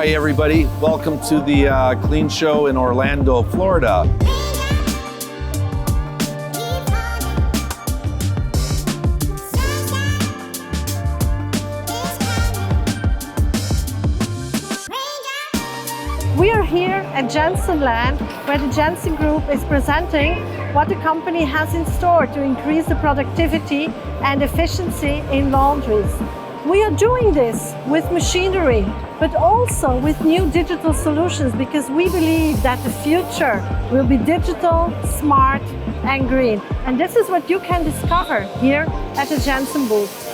Hi everybody, welcome to the Clean Show in Orlando, Florida. We are here at Jensen Land, where the Jensen Group is presenting what the company has in store to increase the productivity and efficiency in laundries. We are doing this with machinery, but also with new digital solutions, because we believe that the future will be digital, smart and green. And this is what you can discover here at the Jensen booth.